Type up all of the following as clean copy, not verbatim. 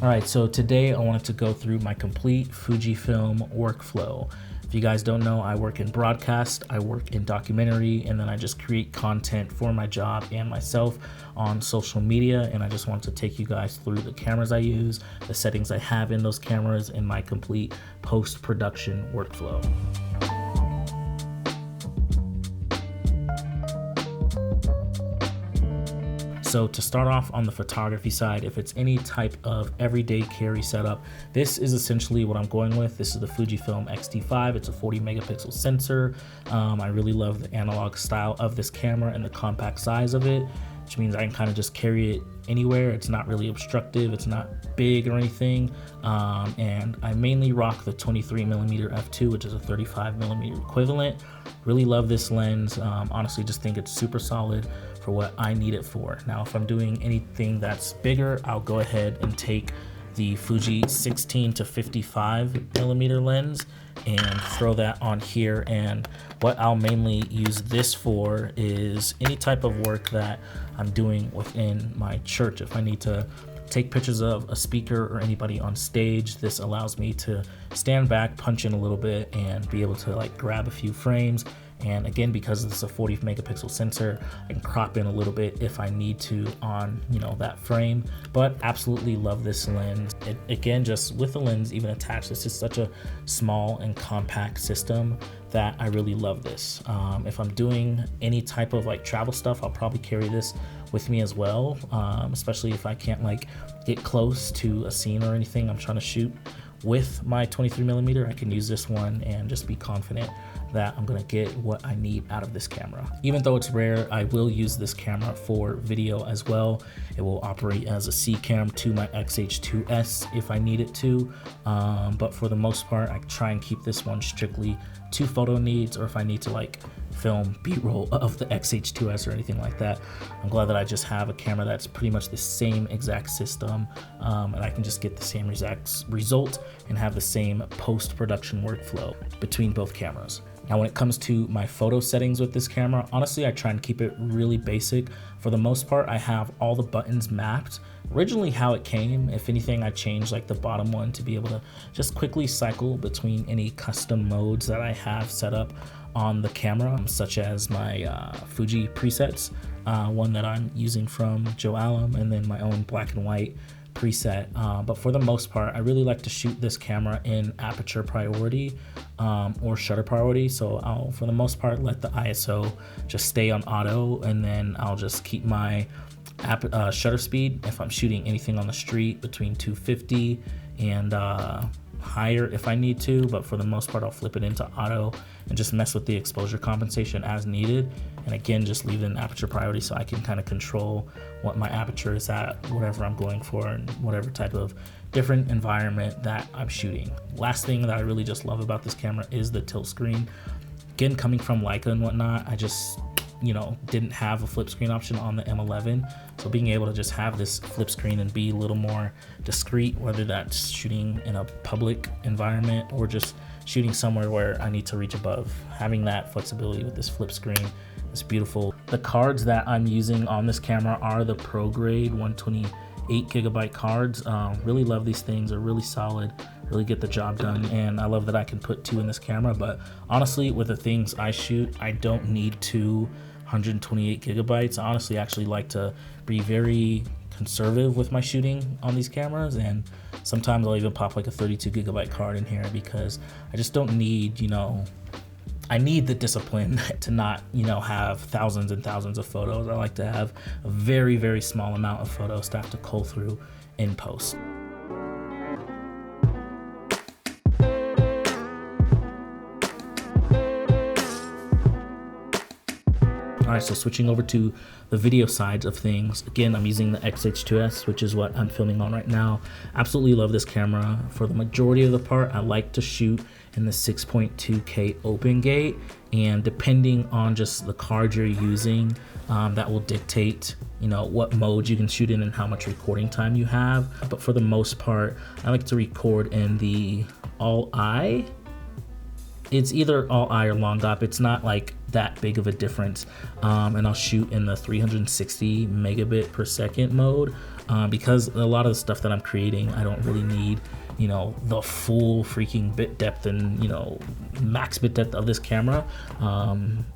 All right, so today I wanted to go through my complete Fujifilm workflow. If you guys don't know, I work in broadcast, I work in documentary, and then I just create content for my job and myself on social media. And I just want to take you guys through the cameras I use, the settings I have in those cameras, and my complete post-production workflow. So to start off on the photography side, if it's any type of everyday carry setup, this is essentially what I'm going with. This is the Fujifilm X-T5. It's a 40 megapixel sensor. I really love the analog style of this camera and the compact size of it, which means I can kind of just carry it anywhere. It's not really obstructive. It's not big or anything. And I mainly rock the 23mm f2, which is a 35mm equivalent. Really love this lens. Honestly, just think it's super solid for what I need it for. Now, if I'm doing anything that's bigger, I'll go ahead and take the Fuji 16 to 55mm lens and throw that on here. And what I'll mainly use this for is any type of work that I'm doing within my church. If I need to take pictures of a speaker or anybody on stage, this allows me to stand back, punch in a little bit, and be able to like grab a few frames. And again, because it's a 40 megapixel sensor, I can crop in a little bit if I need to on, that frame. But absolutely love this lens. Again, just with the lens even attached, this is such a small and compact system that I really love this. If I'm doing any type of like travel stuff, I'll probably carry this with me as well, especially if I can't like get close to a scene or anything I'm trying to shoot with my 23mm. I can use this one and just be confident that I'm gonna get what I need out of this camera. Even though it's rare, I will use this camera for video as well. It will operate as a C cam to my X-h2s if I need it to. But for the most part, I try and keep this one strictly to photo needs, or if I need to like film B-roll of the X-h2s or anything like that. I'm glad that I just have a camera that's pretty much the same exact system, and I can just get the same exact result and have the same post-production workflow between both cameras. Now, when it comes to my photo settings with this camera, honestly, I try and keep it really basic. For the most part, I have all the buttons mapped originally how it came. If anything, I changed like the bottom one to be able to just quickly cycle between any custom modes that I have set up on the camera, such as my Fuji presets, one that I'm using from Joe Allen, and then my own black and white preset. But for the most part, I really like to shoot this camera in aperture priority or shutter priority. So I'll, for the most part, let the ISO just stay on auto, and then I'll just keep my shutter speed if I'm shooting anything on the street between 250 and higher if I need to. But for the most part, I'll flip it into auto and just mess with the exposure compensation as needed. And again, just leave it in aperture priority so I can kind of control what my aperture is at, whatever I'm going for, and whatever type of different environment that I'm shooting. Last thing that I really just love about this camera is the tilt screen. Again, coming from Leica and whatnot, I just didn't have a flip screen option on the M11. So being able to just have this flip screen and be a little more discreet, whether that's shooting in a public environment or just shooting somewhere where I need to reach above, having that flexibility with this flip screen is beautiful. The cards that I'm using on this camera are the Pro Grade 128GB cards. Really love these things. They're really solid, really get the job done, and I love that I can put two in this camera. But honestly, with the things I shoot, I don't need two 128GB. I honestly actually like to be very conservative with my shooting on these cameras, and sometimes I'll even pop like a 32GB card in here because I just don't need, I need the discipline to not, have thousands and thousands of photos. I like to have a very, very small amount of photos to have to cull through in post. All right, so switching over to the video side of things. Again, I'm using the X-h2s, which is what I'm filming on right now. Absolutely love this camera. For the majority of the part, I like to shoot in the 6.2K open gate, and depending on just the card you're using, that will dictate, what mode you can shoot in and how much recording time you have. But for the most part, I like to record in the all-I. It's either all-I or long op. It's not like that big of a difference. And I'll shoot in the 360 megabit per second mode. because a lot of the stuff that I'm creating, I don't really need, you know, the full freaking bit depth and, you know, max bit depth of this camera,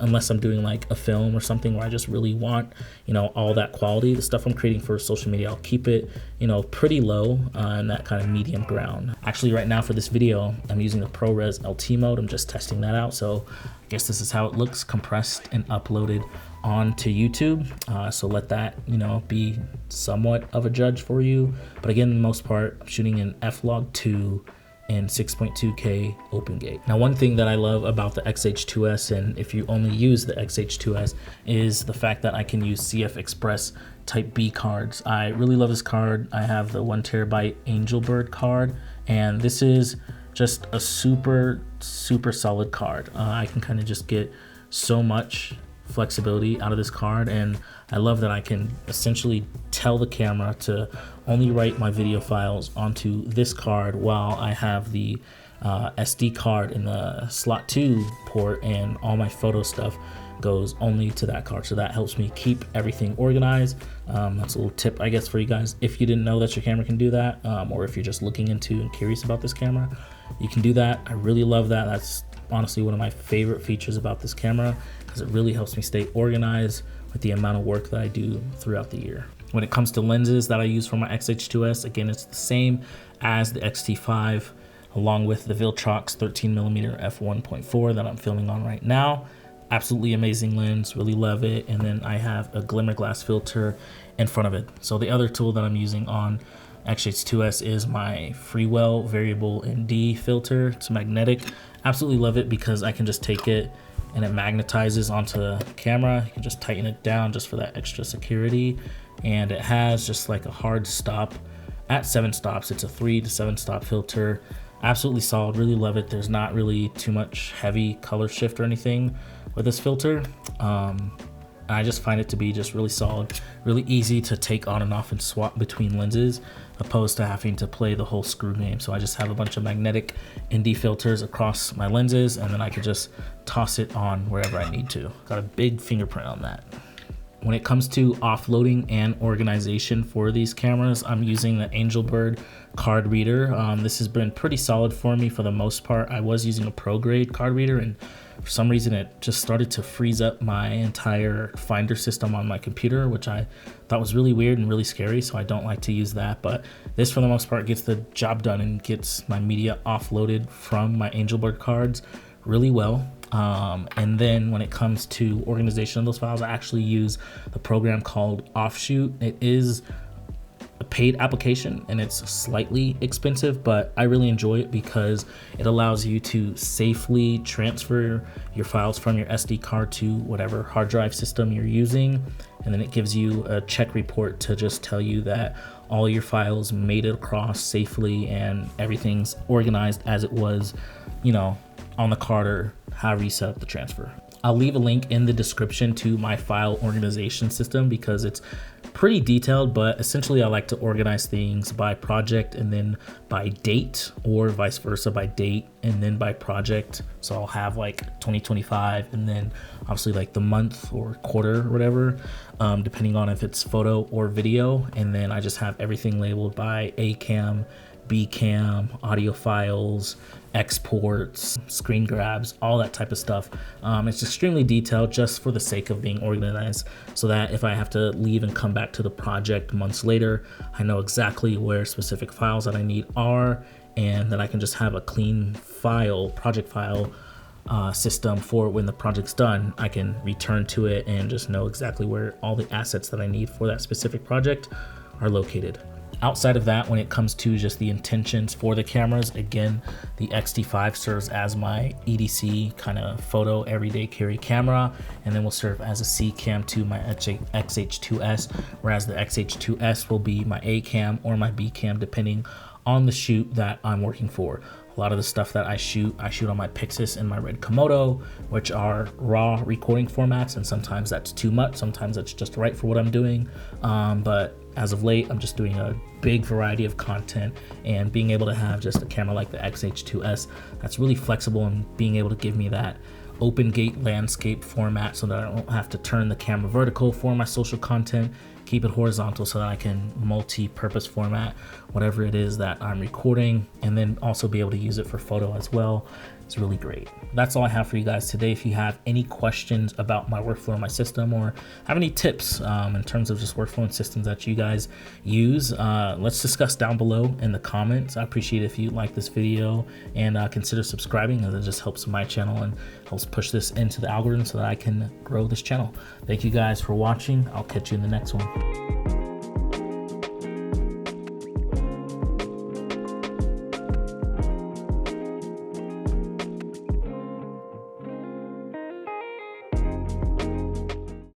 unless I'm doing like a film or something where I just really want, you know, all that quality. The stuff I'm creating for social media, I'll keep it, you know, pretty low in that kind of medium ground. Actually, right now for this video, I'm using the ProRes LT mode. I'm just testing that out. So I guess this is how it looks compressed and uploaded onto YouTube. So let that, you know, be somewhat of a judge for you. But again, the most part, I'm shooting in f-log2 and 6.2K open gate. Now, one thing that I love about the X-h2s, and if you only use the X-h2s, is the fact that I can use CF Express Type B cards. I really love this card. I have the 1TB Angelbird card, and this is just a super solid card. I can kind of just get so much flexibility out of this card, and I love that I can essentially tell the camera to only write my video files onto this card while I have the SD card in the slot 2 port, and all my photo stuff goes only to that card. So that helps me keep everything organized. That's a little tip, I guess, for you guys. If you didn't know that your camera can do that, or if you're just looking into and curious about this camera, you can do that. I really love that. That's honestly one of my favorite features about this camera, because it really helps me stay organized with the amount of work that I do throughout the year. When it comes to lenses that I use for my X-h2s, again, it's the same as the X-T5, along with the Viltrox 13mm f1.4 that I'm filming on right now. Absolutely amazing lens, really love it. And then I have a glimmer glass filter in front of it. So the other tool that I'm using on X-h2s is my Freewell variable ND filter. It's magnetic. Absolutely love it because I can just take it and it magnetizes onto the camera. You can just tighten it down just for that extra security. And it has just like a hard stop at 7 stops. It's a 3 to 7 stop filter. Absolutely solid, really love it. There's not really too much heavy color shift or anything with this filter. I just find it to be just really solid, really easy to take on and off and swap between lenses, opposed to having to play the whole screw game. So I just have a bunch of magnetic ND filters across my lenses, and then I could just toss it on wherever I need to. Got a big fingerprint on that. When it comes to offloading and organization for these cameras, I'm using the Angelbird card reader. This has been pretty solid for me for the most part. I was using a pro grade card reader, and for some reason it just started to freeze up my entire Finder system on my computer, which I thought was really weird and really scary, so I don't like to use that. But this, for the most part, gets the job done and gets my media offloaded from my Angelbird cards really well. And then when it comes to organization of those files, I actually use the program called Offshoot. It is a paid application and it's slightly expensive, but I really enjoy it because it allows you to safely transfer your files from your SD card to whatever hard drive system you're using. And then it gives you a check report to just tell you that all your files made it across safely and everything's organized as it was, you know, on the card or however you set up the transfer. I'll leave a link in the description to my file organization system because it's pretty detailed, but essentially I like to organize things by project and then by date, or vice versa, by date and then by project. So I'll have like 2025 and then obviously like the month or quarter or whatever, depending on if it's photo or video. And then I just have everything labeled by A cam, B cam, audio files, exports, screen grabs, all that type of stuff. It's extremely detailed just for the sake of being organized, so that if I have to leave and come back to the project months later, I know exactly where specific files that I need are, and then I can just have a clean file, project file system for when the project's done. I can return to it and just know exactly where all the assets that I need for that specific project are located. Outside of that, when it comes to just the intentions for the cameras, again, the X-T5 serves as my EDC kind of photo everyday carry camera, and then will serve as a C cam to my X-h2s, whereas the X-h2s will be my A cam or my B cam, depending on the shoot that I'm working for. A lot of the stuff that I shoot on my Pixis and my Red Komodo, which are raw recording formats, and sometimes that's too much, sometimes that's just right for what I'm doing. But as of late, I'm just doing a big variety of content, and being able to have just a camera like the X-h2s that's really flexible and being able to give me that open gate landscape format so that I don't have to turn the camera vertical for my social content keep it horizontal so that I can multi-purpose format whatever it is that I'm recording, and then also be able to use it for photo as well. It's really great. That's all I have for you guys today. If you have any questions about my workflow and my system, or have any tips in terms of just workflow and systems that you guys use, let's discuss down below in the comments. I appreciate if you like this video and consider subscribing, as it just helps my channel and helps push this into the algorithm so that I can grow this channel. Thank you guys for watching. I'll catch you in the next one.